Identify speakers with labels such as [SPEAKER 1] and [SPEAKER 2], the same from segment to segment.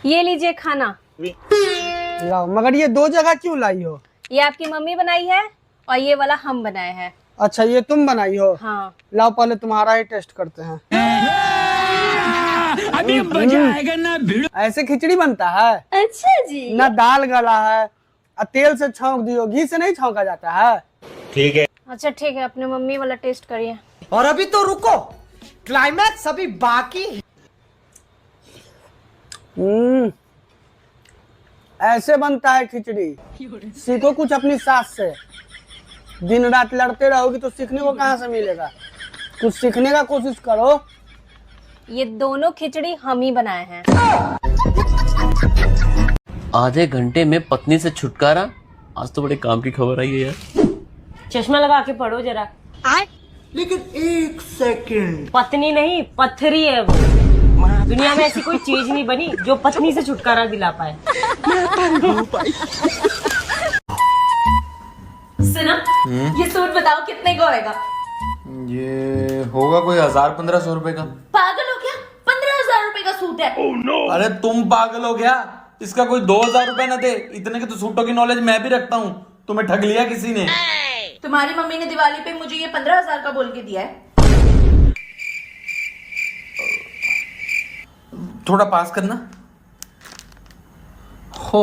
[SPEAKER 1] ये लीजिए खाना।
[SPEAKER 2] लाओ, मगर ये दो जगह क्यों लाई हो?
[SPEAKER 1] ये आपकी मम्मी बनाई है और ये वाला हम बनाए हैं।
[SPEAKER 2] अच्छा, ये तुम बनाई हो?
[SPEAKER 1] हाँ।
[SPEAKER 2] लाओ पहले तुम्हारा ही टेस्ट करते हैं।
[SPEAKER 3] अभी मजा आएगा ना भिड़ो।
[SPEAKER 2] ऐसे खिचड़ी बनता है?
[SPEAKER 1] अच्छा जी।
[SPEAKER 2] ना दाल गला है, तेल से छौंक दियो, घी से नहीं छौंका जाता है।
[SPEAKER 4] ठीक है।
[SPEAKER 1] अच्छा ठीक है, अपने मम्मी वाला टेस्ट करिए।
[SPEAKER 5] और अभी तो रुको, क्लाइमैक्स अभी बाकी है।
[SPEAKER 2] ऐसे बनता है खिचड़ी। सीखो कुछ अपनी सास से। दिन रात लड़ते रहोगी तो सीखने को कहाँ से मिलेगा? कुछ सीखने का कोशिश करो।
[SPEAKER 1] ये दोनों खिचड़ी हम ही बनाए हैं।
[SPEAKER 6] आधे घंटे में पत्नी से छुटकारा। आज तो बड़े काम की खबर आई है यार।
[SPEAKER 7] चश्मा लगा के पढ़ो जरा।
[SPEAKER 5] लेकिन एक सेकंड,
[SPEAKER 7] पत्नी नहीं पत्थरी है वो। दुनिया में ऐसी कोई चीज नहीं बनी जो पत्नी से छुटकारा दिला पाए।
[SPEAKER 1] सुनो, ये सूट बताओ कितने का होएगा?
[SPEAKER 8] ये होगा कोई 1000-1500 रुपए का।
[SPEAKER 1] पागल हो क्या? 15,000 रुपए का सूट है।
[SPEAKER 8] अरे तुम पागल हो क्या? इसका कोई 2000 रुपए न दे। इतने के तो सूटों की नॉलेज मैं भी रखता हूँ। तुम्हें ठग लिया किसी ने।
[SPEAKER 1] तुम्हारी मम्मी ने दिवाली पे मुझे ये 15,000 का बोल के दिया है।
[SPEAKER 8] थोड़ा पास करना। हो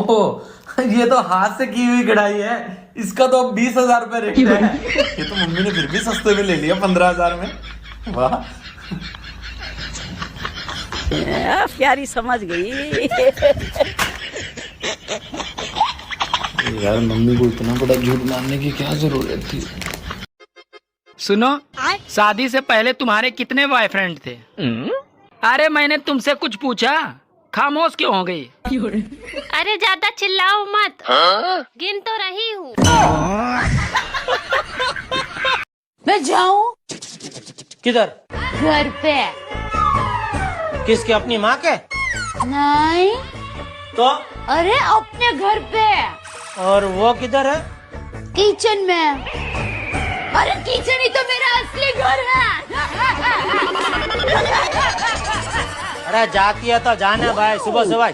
[SPEAKER 8] ये तो हाथ से की हुई कढ़ाई है। इसका तो 20,000 रुपए रेट है। ये तो मम्मी ने फिर भी सस्ते में ले लिया 15,000 में। वाह,
[SPEAKER 3] प्यारी समझ गई।
[SPEAKER 8] यार मम्मी को इतना बड़ा झूठ मारने की क्या जरूरत थी?
[SPEAKER 3] सुनो, शादी से पहले तुम्हारे कितने बॉयफ्रेंड थे? अरे मैंने तुमसे कुछ पूछा, खामोश क्यों हो गई?
[SPEAKER 9] अरे ज्यादा चिल्लाओ मत। गिन तो रही हूँ।
[SPEAKER 7] मैं जाऊँ
[SPEAKER 5] किधर?
[SPEAKER 9] घर पे।
[SPEAKER 5] किसके, अपनी माँ के?
[SPEAKER 9] नहीं,
[SPEAKER 5] तो
[SPEAKER 9] अरे अपने घर पे।
[SPEAKER 5] और वो किधर है?
[SPEAKER 9] किचन में। अरे किचन ही तो मेरा असली घर है।
[SPEAKER 5] अरे जाती है तो जाने भाई, सुबह सुबह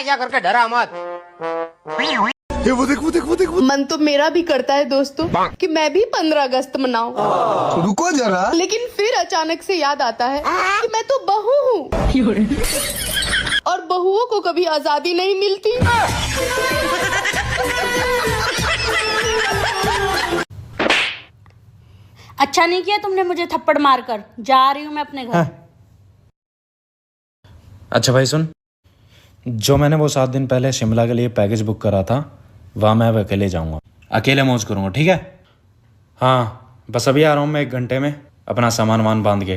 [SPEAKER 5] या करके डरा मत।
[SPEAKER 10] वो देख।
[SPEAKER 11] मन तो मेरा भी करता है दोस्तों कि मैं भी 15 अगस्त मनाऊं।
[SPEAKER 10] रुको जरा।
[SPEAKER 11] लेकिन फिर अचानक से याद आता है कि मैं तो बहू हूँ और बहुओं को कभी आजादी नहीं मिलती।
[SPEAKER 9] अच्छा नहीं किया तुमने मुझे थप्पड़ मारकर। जा रही हूँ मैं अपने घर।
[SPEAKER 12] अच्छा भाई सुन, जो मैंने वो 7 दिन पहले शिमला के लिए पैकेज बुक करा था, वहाँ मैं अब अकेले जाऊँगा। अकेले मौज करूँगा, ठीक है? हाँ, बस अभी आ रहा हूँ मैं 1 घंटे में, अपना सामान वामान बांध के।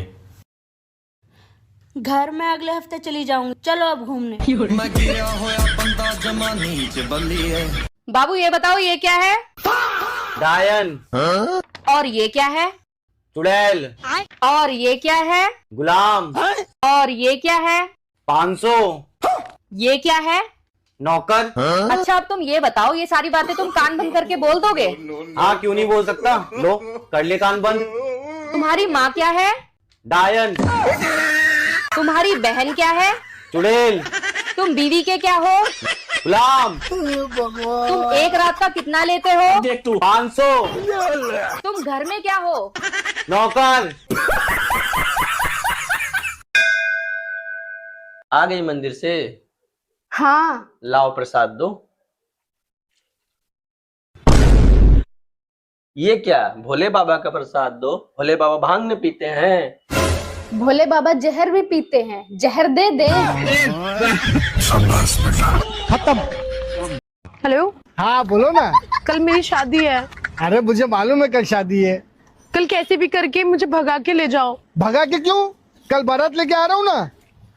[SPEAKER 9] घर में अगले हफ्ते चली जाऊंगी। चलो अब घूमने।
[SPEAKER 1] बाबू ये बताओ ये क्या है?
[SPEAKER 5] डायन।
[SPEAKER 1] और ये क्या है?
[SPEAKER 5] चुड़ैल।
[SPEAKER 1] और ये क्या है?
[SPEAKER 5] गुलाम।
[SPEAKER 1] और ये क्या है?
[SPEAKER 5] 500।
[SPEAKER 1] ये क्या है?
[SPEAKER 5] नौकर।
[SPEAKER 1] अच्छा अब तुम ये बताओ, ये सारी बातें तुम कान बंद करके बोल दोगे?
[SPEAKER 5] हाँ, क्यों नहीं बोल सकता। लो कर ले कान बंद।
[SPEAKER 1] तुम्हारी माँ क्या है?
[SPEAKER 5] डायन।
[SPEAKER 1] तुम्हारी बहन क्या है?
[SPEAKER 5] चुड़ैल।
[SPEAKER 1] तुम बीवी के क्या हो?
[SPEAKER 5] गुलाम।
[SPEAKER 1] तुम एक रात का कितना लेते हो?
[SPEAKER 5] 500।
[SPEAKER 1] तुम घर में क्या हो?
[SPEAKER 5] नौकर।
[SPEAKER 6] आ गई मंदिर से?
[SPEAKER 11] हाँ।
[SPEAKER 6] लाओ प्रसाद दो। ये क्या? भोले बाबा का प्रसाद दो। भोले बाबा भांग नहीं पीते हैं।
[SPEAKER 11] भोले बाबा जहर भी पीते हैं, जहर दे दे।
[SPEAKER 10] खत्म।
[SPEAKER 11] हेलो।
[SPEAKER 2] हाँ बोलो ना।
[SPEAKER 11] कल मेरी शादी है।
[SPEAKER 2] अरे मुझे मालूम है कल शादी है।
[SPEAKER 11] कल कैसे भी करके मुझे भगा के ले जाओ।
[SPEAKER 2] भगा के क्यों? कल बारात लेके आ रहा हूँ ना।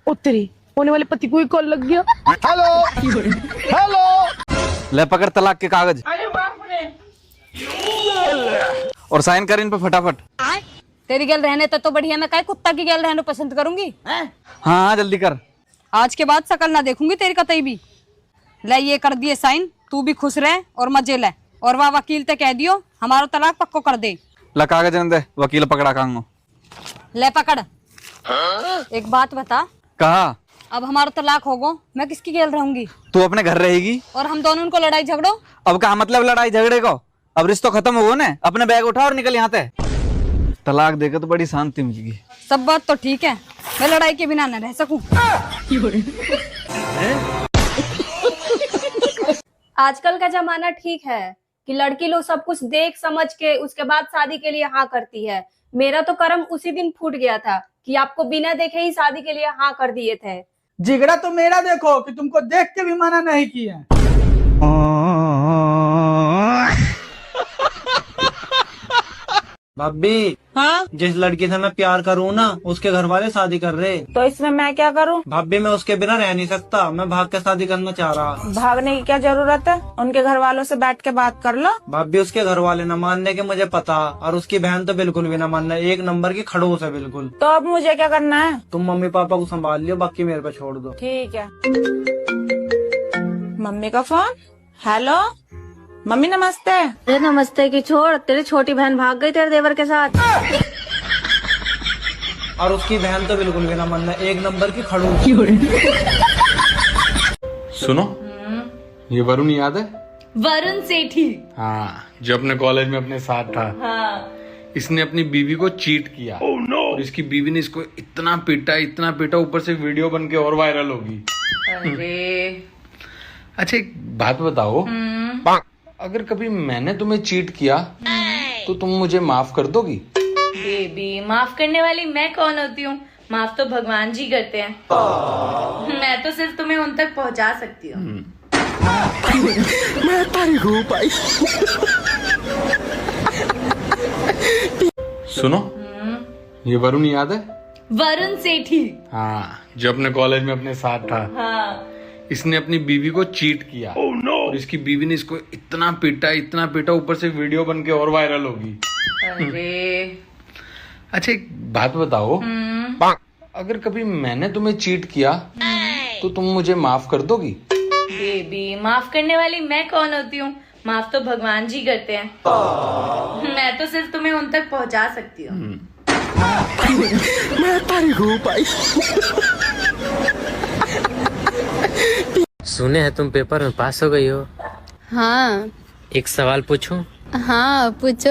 [SPEAKER 11] उत्तरी होने वाले पति को ही कॉल लग गया।
[SPEAKER 2] हेलो।
[SPEAKER 12] ले पकड़ तलाक के कागज और साइन कर इन पे फटाफट।
[SPEAKER 1] तेरी गैल रहने तो बढ़िया, मैं काय कुत्ता की गैल रहने पसंद करूंगी।
[SPEAKER 12] हाँ जल्दी कर।
[SPEAKER 1] आज के बाद शकल ना देखूंगी तेरी कतई भी। ले ये कर दिए साइन, तू भी खुश रह और मजे ले। और वह वकील ते कह दियो हमारो तलाक पक्को कर दे।
[SPEAKER 12] ला कागज दे, वकील पकड़ा कांगो।
[SPEAKER 1] ले पकड़। एक बात बता,
[SPEAKER 12] कहा
[SPEAKER 1] अब हमारा तलाक होगो, मैं किसकी गेल रहूंगी?
[SPEAKER 4] तू अपने घर रहेगी
[SPEAKER 1] और हम दोनों उनको लड़ाई झगड़ो।
[SPEAKER 4] अब क्या मतलब लड़ाई झगड़े को? अब रिश्ता खत्म हो गया ना, अपने बैग उठा और निकल यहाँ से। तलाक देकर तो बड़ी शांति मिलेगी।
[SPEAKER 1] सब बात तो ठीक है, मैं लड़ाई के बिना न रह सकूं।
[SPEAKER 13] आजकल का जमाना ठीक है कि लड़की लोग सब कुछ देख समझ के उसके बाद शादी के लिए हाँ करती है। मेरा तो कर्म उसी दिन फूट गया था कि आपको बिना देखे ही शादी के लिए हाँ कर दिए थे।
[SPEAKER 2] जिगरा तो मेरा देखो कि तुमको देख के भी मना नहीं किया।
[SPEAKER 5] भाभी,
[SPEAKER 7] हाँ?
[SPEAKER 5] जिस लड़की से मैं प्यार करूँ ना, उसके घर वाले शादी कर रहे।
[SPEAKER 7] तो इसमें मैं क्या करूँ?
[SPEAKER 5] भाभी, मैं उसके बिना रह नहीं सकता, मैं भाग के शादी करना चाह रहा।
[SPEAKER 7] भागने की क्या जरूरत है? उनके घर वालों से बैठ के बात कर लो।
[SPEAKER 5] भाभी, उसके घर वाले न मानने के मुझे पता, और उसकी बहन तो बिल्कुल भी न मानना, एक नंबर की खड़ूस है बिल्कुल।
[SPEAKER 7] तो अब मुझे क्या करना है?
[SPEAKER 5] तुम मम्मी पापा को संभाल लियो, बाकी मेरे पे छोड़ दो।
[SPEAKER 7] ठीक है। मम्मी का फोन। हेलो मम्मी, नमस्ते।
[SPEAKER 13] अरे नमस्ते की छोड़, तेरी छोटी बहन भाग गई तेरे देवर के साथ।
[SPEAKER 5] और उसकी बहन तो बिल्कुल भी न मानना, एक नंबर की खड़ूस।
[SPEAKER 12] सुनो, ये वरुण याद है?
[SPEAKER 13] वरुण सेठी।
[SPEAKER 12] हाँ, जो अपने कॉलेज में अपने साथ था।
[SPEAKER 13] हाँ।
[SPEAKER 12] इसने अपनी बीवी को चीट किया। और इसकी बीवी ने इसको इतना पीटा, ऊपर से वीडियो बन के और वायरल होगी।
[SPEAKER 13] अरे
[SPEAKER 12] अच्छा, एक बात बताओ, अगर कभी मैंने तुम्हें चीट किया तो तुम मुझे माफ कर दोगी?
[SPEAKER 13] बेबी, माफ करने वाली मैं कौन होती हूँ? माफ तो भगवान जी करते हैं। मैं तो सिर्फ तुम्हें उन तक पहुँचा सकती हूँ।
[SPEAKER 10] मैं तारीख हूँ भाई।
[SPEAKER 12] सुनो, ये वरुण याद है?
[SPEAKER 13] वरुण सेठी।
[SPEAKER 12] हाँ, जो अपने कॉलेज में अपने साथ था।
[SPEAKER 13] हाँ।
[SPEAKER 12] इसने अपनी बीवी को चीट किया। और इसकी बीवी ने इसको इतना पीटा, ऊपर से वीडियो बन के और वायरल होगी।
[SPEAKER 13] अरे
[SPEAKER 12] अच्छा, एक बात बताओ, अगर कभी मैंने तुम्हें चीट किया तो तुम मुझे माफ कर दोगी?
[SPEAKER 13] बेबी, माफ करने वाली मैं कौन होती हूँ? माफ तो भगवान जी करते हैं। मैं तो सिर्फ तुम्हें उन तक पहुँचा सकती हूँ।
[SPEAKER 10] मैं तारीख हूँ भाई।
[SPEAKER 5] सुने हैं तुम पेपर में पास हो गई हो?
[SPEAKER 9] हाँ।
[SPEAKER 5] एक सवाल पूछूं?
[SPEAKER 9] हाँ पूछो।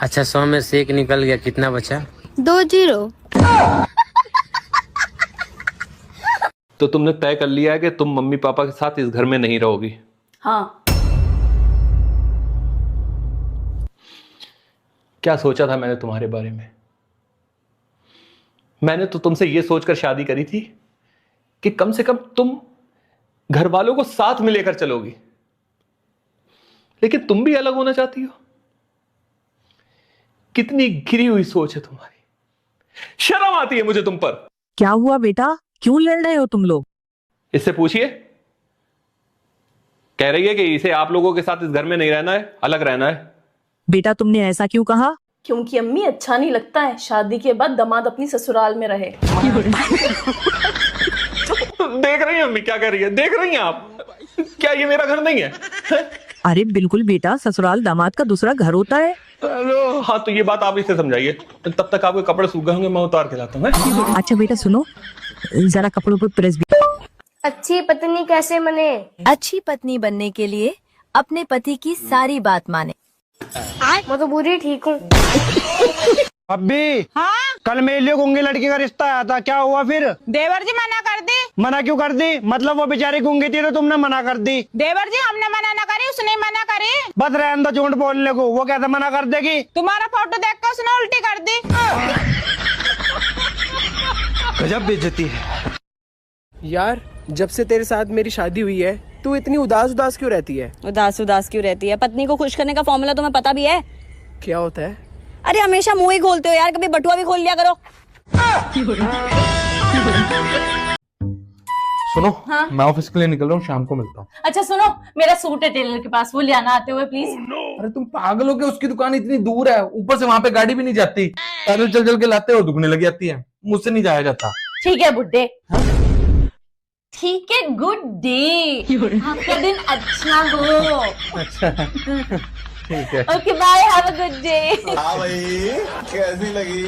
[SPEAKER 5] अच्छा, 100 में से 1 निकल गया, कितना बचा?
[SPEAKER 9] 2-0।
[SPEAKER 6] तो तुमने तय कर लिया है कि तुम मम्मी पापा के साथ इस घर में नहीं रहोगी?
[SPEAKER 13] हाँ।
[SPEAKER 6] क्या सोचा था मैंने तुम्हारे बारे में? मैंने तो तुमसे यह सोचकर शादी करी थी कि कम से कम तुम घर वालों को साथ में लेकर चलोगी, लेकिन तुम भी अलग होना चाहती हो। कितनी गिरी हुई सोच है तुम्हारी। शर्म आती है मुझे तुम पर।
[SPEAKER 14] क्या हुआ बेटा, क्यों लड़ रहे हो तुम लोग?
[SPEAKER 6] इससे पूछिए, कह रही है कि इसे आप लोगों के साथ इस घर में नहीं रहना है, अलग रहना है।
[SPEAKER 14] बेटा तुमने ऐसा क्यों कहा?
[SPEAKER 13] क्योंकि अम्मी अच्छा नहीं लगता है शादी के बाद दामाद अपनी ससुराल में रहे।
[SPEAKER 6] देख रही हैं अम्मी क्या कर रही है? देख रही हैं आप? क्या ये मेरा घर नहीं है?
[SPEAKER 14] अरे बिल्कुल बेटा, ससुराल दामाद का दूसरा घर होता है।
[SPEAKER 6] हाँ, तो ये बात आप इसे समझाइए। तब तक आपके कपड़े सूख गए होंगे, मैं उतार के लाता हूँ।
[SPEAKER 14] अच्छा बेटा सुनो, जरा कपड़ों पर प्रेस भी।
[SPEAKER 13] अच्छी पत्नी कैसे बने?
[SPEAKER 9] अच्छी पत्नी बनने के लिए अपने पति की सारी बात माने।
[SPEAKER 13] मैं तो बुरी ठीक हूँ।
[SPEAKER 2] अभी हाँ? कल मेरे लिए गूंगी लड़की का रिश्ता आया था, क्या हुआ फिर?
[SPEAKER 7] देवर जी मना कर दी।
[SPEAKER 2] मना क्यों कर दी? मतलब वो बेचारी गूंगी थी तो तुमने मना कर दी?
[SPEAKER 7] देवर जी हमने मना ना करी, उसने मना करी।
[SPEAKER 2] बस रहने दो झूठ बोलने को, वो कैसे मना कर देगी?
[SPEAKER 7] तुम्हारा फोटो देख कर उसने उल्टी कर दी।
[SPEAKER 10] गजब बेइज्जती है
[SPEAKER 15] यार। जब से तेरे साथ मेरी शादी हुई है, तू इतनी उदास क्यों रहती है?
[SPEAKER 1] उदास क्यों रहती है? पत्नी को खुश करने का फॉर्मूला तुम्हें पता भी है?
[SPEAKER 15] क्या होता है?
[SPEAKER 1] अरे हमेशा मुंह ही खोलते हो यार, कभी बटुआ भी खोल लिया करो।
[SPEAKER 12] सुनो,
[SPEAKER 13] हाँ?
[SPEAKER 12] मैं ऑफिस के लिए निकल रहा हूँ, शाम को मिलता हूँ।
[SPEAKER 13] अच्छा सुनो, मेरा सूट है टेलर के पास, वो ले आना आते हुए प्लीज।
[SPEAKER 8] अरे तुम पागल हो के, उसकी दुकान इतनी दूर है, ऊपर से वहां पे गाड़ी भी नहीं जाती, पैदल चल के लाते हो, दुखने लग जाती है, मुझसे नहीं जाया जाता।
[SPEAKER 13] ठीक है बुड्ढे। ठीक है, गुड डे, आपका दिन अच्छा हो।
[SPEAKER 8] अच्छा ठीक है,
[SPEAKER 13] okay bye, have a good day.
[SPEAKER 10] हाँ भाई, कैसी लगी?